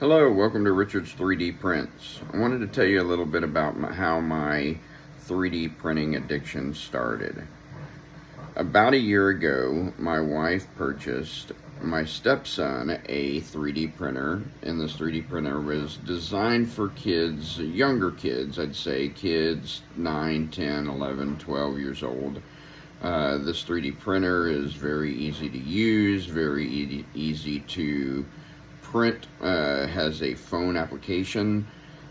Hello, welcome to Richard's 3D Prints. I wanted to tell you a little bit about how my 3D printing addiction started. About a year ago, my wife purchased my stepson a 3D printer, and this 3D printer was designed for kids, younger kids, I'd say kids 9, 10, 11, 12 years old. This 3D printer is very easy to use, very easy to print, has a phone application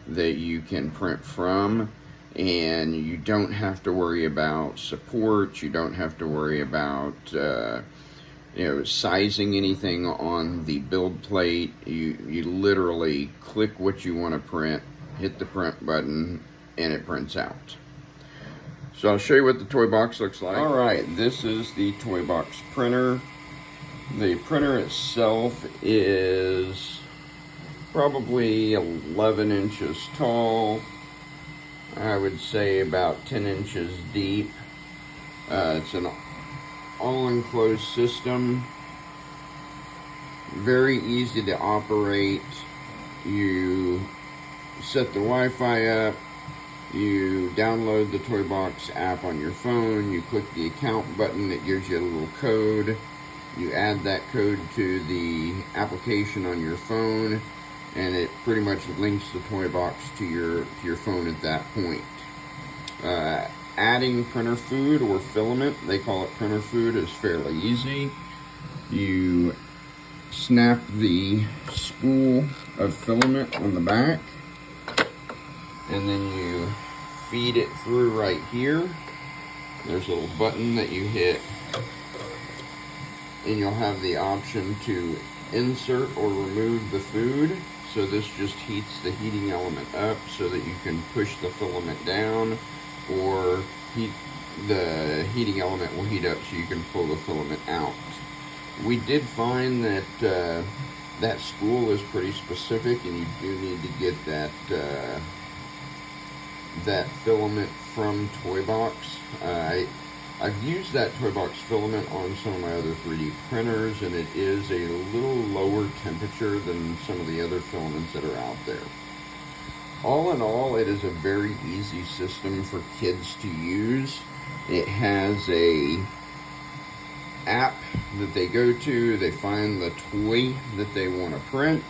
that you can print from, and you don't have to worry about support. You don't have to worry about sizing anything on the build plate. You literally click what you want to print, hit the print button, and it prints out. So I'll show you what the toy box looks like. Alright, this is the toy box printer. The printer itself is probably 11 inches tall. I would say about 10 inches deep. It's an all-enclosed system. Very easy to operate. You set the Wi-Fi up. You download the Toy Box app on your phone. You click the account button. It gives you a little code. You add that code to the application on your phone, and it pretty much links the toy box to your phone at that point. Adding printer food or filament, they call it printer food, is fairly easy. You snap the spool of filament on the back, and then you feed it through right here. There's a little button that you hit, and you'll have the option to insert or remove the food. So this just heats the heating element up so that you can push the filament down, or the heating element will heat up so you can pull the filament out. We did find that that spool is pretty specific, and you do need to get that filament from Toy Box. I've used that Toy Box filament on some of my other 3D printers, and it is a little lower temperature than some of the other filaments that are out there. All in all, it is a very easy system for kids to use. It has a app that they go to, they find the toy that they want to print,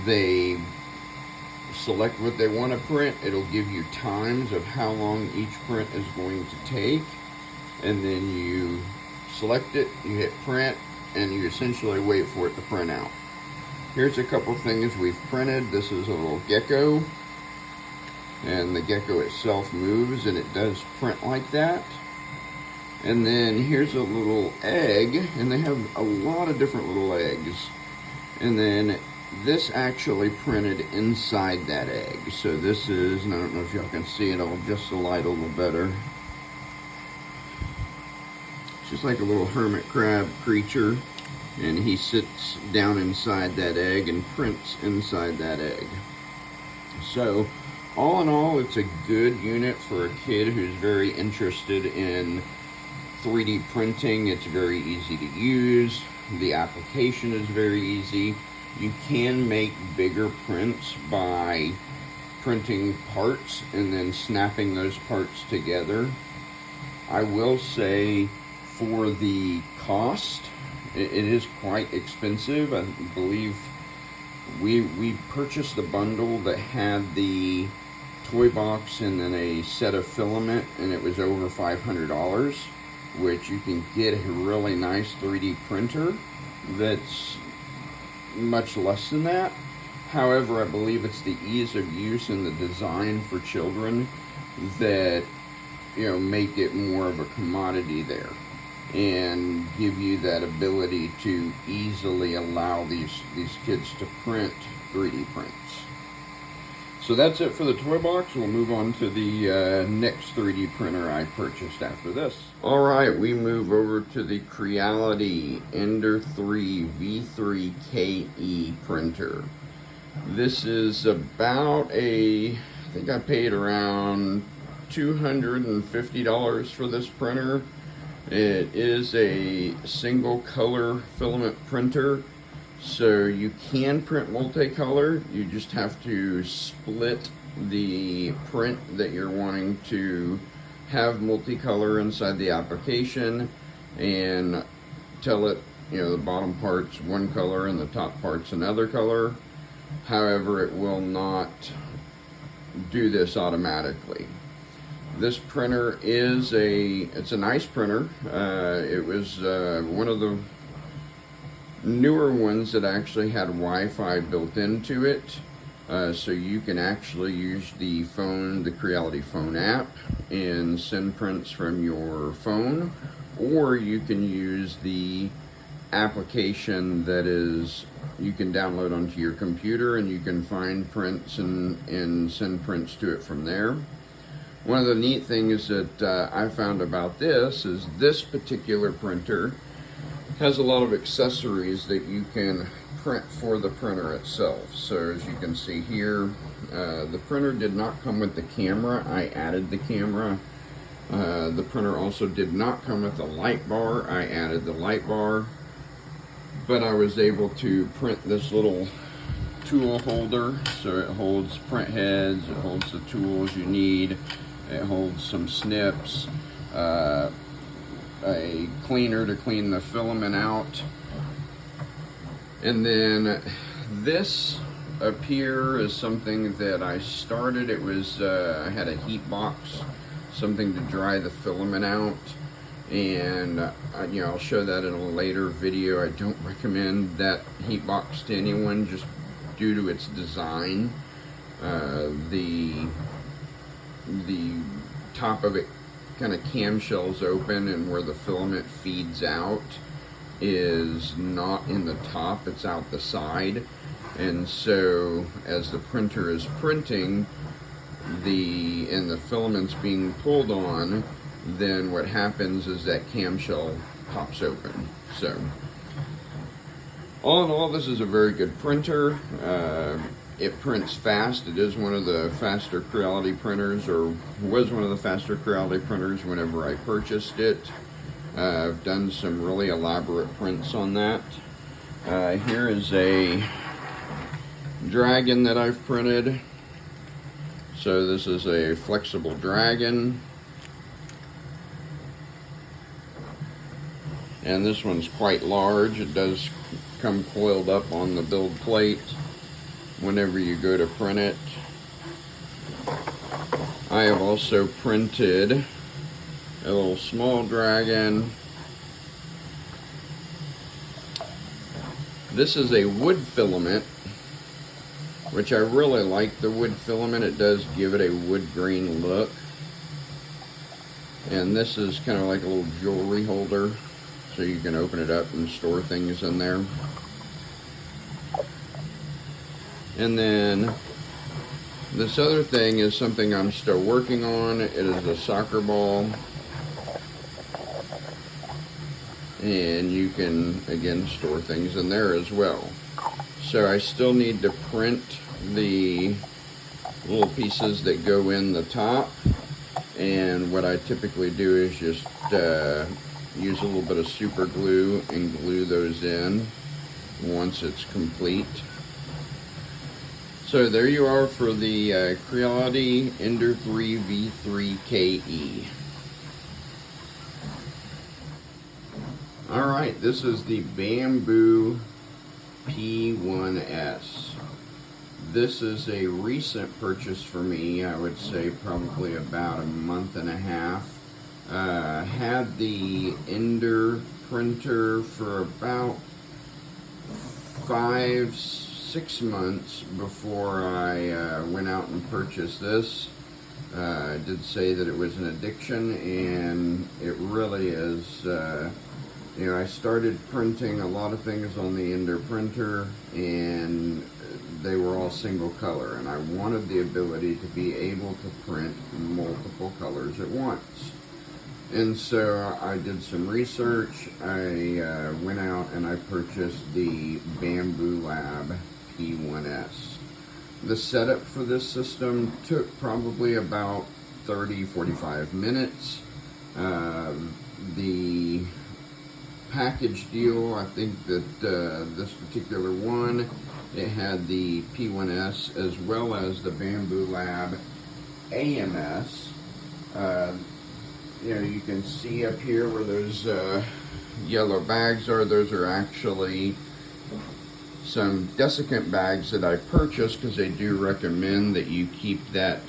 they select what they want to print. It'll give you times of how long each print is going to take, and then you select it, you hit print, and you essentially wait for it to print out. Here's a couple things we've printed. This is a little gecko, and the gecko itself moves, and it does print like that. And then here's a little egg, and they have a lot of different little eggs. And then this actually printed inside that egg. So this is, and I don't know if y'all can see it, I'll adjust the light a little better. It's just like a little hermit crab creature, and he sits down inside that egg and prints inside that egg. So all in all, it's a good unit for a kid who's very interested in 3D printing. It's very easy to use. The application is very easy. You can make bigger prints by printing parts and then snapping those parts together. I will say, for the cost, it is quite expensive. I believe we purchased a bundle that had the toy box and then a set of filament, and it was over $500, which you can get a really nice 3D printer that's much less than that. However, I believe it's the ease of use and the design for children that make it more of a commodity there, and give you that ability to easily allow these kids to print 3D prints. So that's it for the toy box. We'll move on to the next 3D printer I purchased after this. Alright, we move over to the Creality Ender 3 V3KE printer. This is about I think I paid around $250 for this printer. It is a single color filament printer, So you can print multicolor, you just have to split the print that you're wanting to have multicolor inside the application and tell it, the bottom part's one color and the top part's another color. However, it will not do this automatically. This printer is it's a nice printer. It was one of the newer ones that actually had Wi-Fi built into it, so you can actually use the Creality phone app and send prints from your phone, or you can use the application that you can download onto your computer, and you can find prints and send prints to it from there. One of the neat things that I found about this is this particular printer has a lot of accessories that you can print for the printer itself. So as you can see here, the printer did not come with the camera. I added the camera. The printer also did not come with the light bar. I added the light bar. But I was able to print this little tool holder. So it holds print heads, it holds the tools you need, it holds some snips, a cleaner to clean the filament out. And then this up here is something that I started. It was, I had a heat box, something to dry the filament out. And I'll show that in a later video. I don't recommend that heat box to anyone just due to its design. The top of it kind of camshells open, and where the filament feeds out is not in the top, it's out the side. And so as the printer is printing and the filament's being pulled on, then what happens is that camshell pops open. So all in all, this is a very good printer. It prints fast. It is one of the faster Creality printers, or was one of the faster Creality printers whenever I purchased it. I've done some really elaborate prints on that. Here is a dragon that I've printed. So this is a flexible dragon. And this one's quite large. It does come coiled up on the build plate whenever you go to print it. I have also printed a little small dragon. This is a wood filament, which I really like the wood filament. It does give it a wood grain look. And this is kind of like a little jewelry holder, so you can open it up and store things in there. And then this other thing is something I'm still working on. It is a soccer ball. And you can, again, store things in there as well. So I still need to print the little pieces that go in the top. And what I typically do is just use a little bit of super glue and glue those in once it's complete. So there you are for the Creality Ender 3 V3KE. Alright, this is the Bambu P1S. This is a recent purchase for me. I would say probably about a month and a half. Had the Ender printer for about 5-6 months before I went out and purchased this. I did say that it was an addiction, and it really is. I started printing a lot of things on the Ender printer, and they were all single color, and I wanted the ability to be able to print multiple colors at once. And so I did some research. I went out and I purchased the Bambu Lab P1S. The setup for this system took probably about 30-45 minutes. The package deal. I think that this particular one, it had the P1S as well as the Bambu Lab AMS. You know, you can see up here where those yellow bags are. Those are actually some desiccant bags that I purchased because they do recommend that you keep that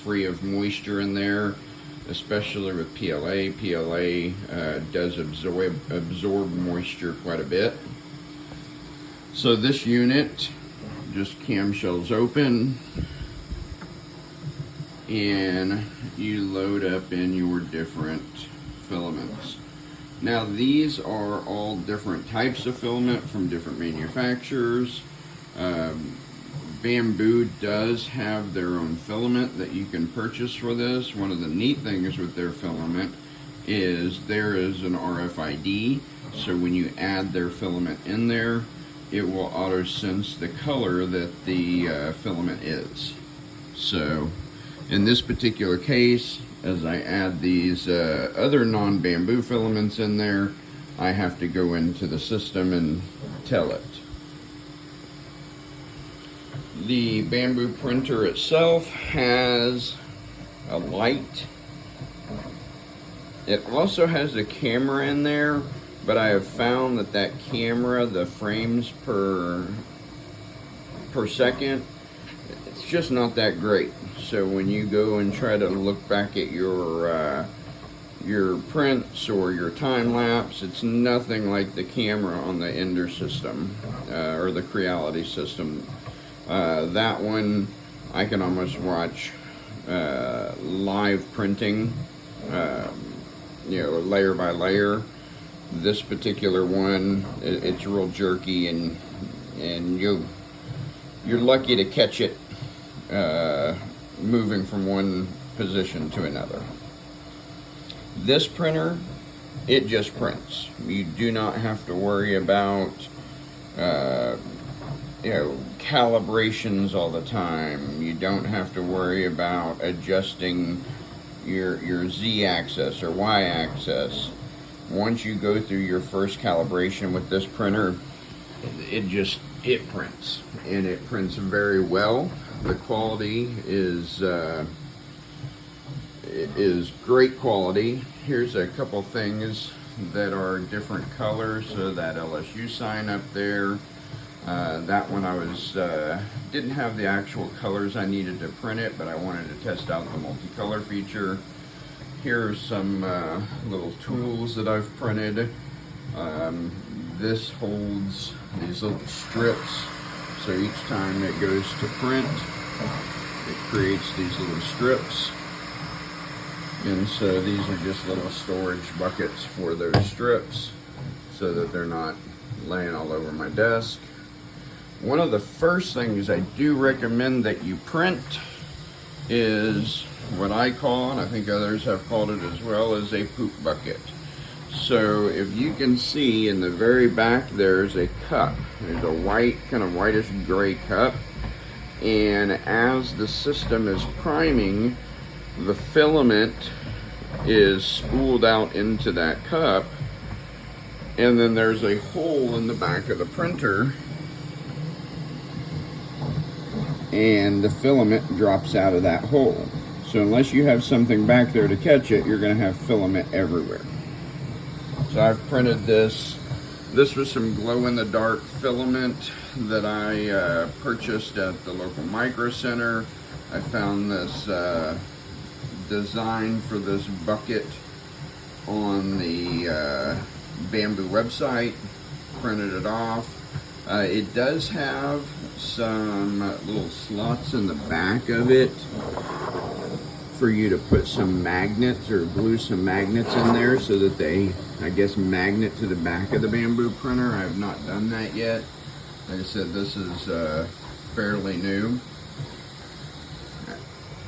free of moisture in there, especially with PLA. PLA does absorb moisture quite a bit. So this unit, just camshells open, and you load up in your different filaments. Now these are all different types of filament from different manufacturers. Bambu does have their own filament that you can purchase for this. One of the neat things with their filament is there is an RFID, so when you add their filament in there, it will auto sense the color that the filament is. So in this particular case, as I add these other non-Bambu filaments in there, I have to go into the system and tell it. The Bambu printer itself has a light. It also has a camera in there, but I have found that that camera, the frames per second, it's just not that great. So when you go and try to look back at your prints or your time lapse, it's nothing like the camera on the Ender system or the Creality system. That one I can almost watch live printing, you know, layer by layer. This particular one, it's real jerky, and you're lucky to catch it moving from one position to another. This printer, it just prints. You do not have to worry about you know, calibrations all the time. You don't have to worry about adjusting your Z-axis or Y-axis. Once you go through your first calibration with this printer, it prints, and it prints very well. The quality is great quality. Here's a couple things that are different colors. So that LSU sign up there, that one I was didn't have the actual colors I needed to print it, but I wanted to test out the multicolor feature. Here's some little tools that I've printed. This holds these little strips, so each time it goes to print, it creates these little strips. And so these are just little storage buckets for those strips so that they're not laying all over my desk. One of the first things I do recommend that you print is what I call, and I think others have called it as well, is a poop bucket. So if you can see in the very back, there's a cup. There's a white, kind of whitish gray cup. And as the system is priming, the filament is spooled out into that cup. And then there's a hole in the back of the printer, and the filament drops out of that hole. So unless you have something back there to catch it, you're going to have filament everywhere. So I've printed this. This was some glow-in-the-dark filament that I purchased at the local micro center. I found this design for this bucket on the Bambu website, printed it off. It does have some little slots in the back of it for you to put some magnets or glue some magnets in there so that they, I guess, magnet to the back of the Bambu printer. I have not done that yet. Like I said, this is fairly new.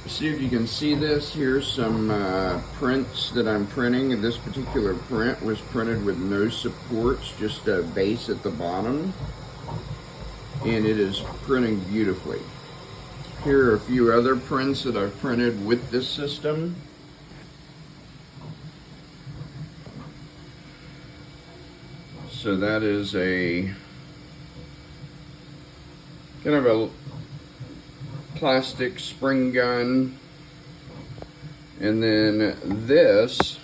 See if you can see this. Here's some prints that I'm printing. This particular print was printed with no supports, just a base at the bottom, and it is printing beautifully. Here are a few other prints that I've printed with this system. So that is a kind of a plastic spring gun. And then this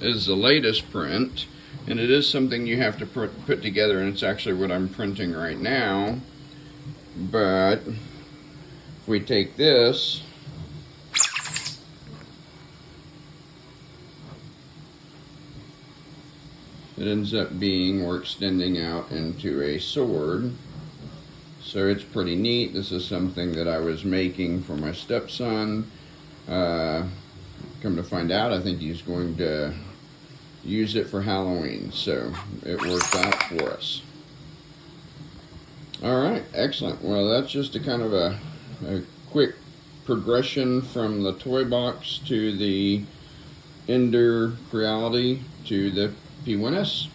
is the latest print, and it is something you have to put together, and it's actually what I'm printing right now. But if we take this, it ends up being, we're extending out into a sword. So it's pretty neat. This is something that I was making for my stepson. Come to find out, I think he's going to use it for Halloween. So it worked out for us. All right, excellent. Well, that's just a kind of a quick progression from the toy box to the Ender Creality to the P1S.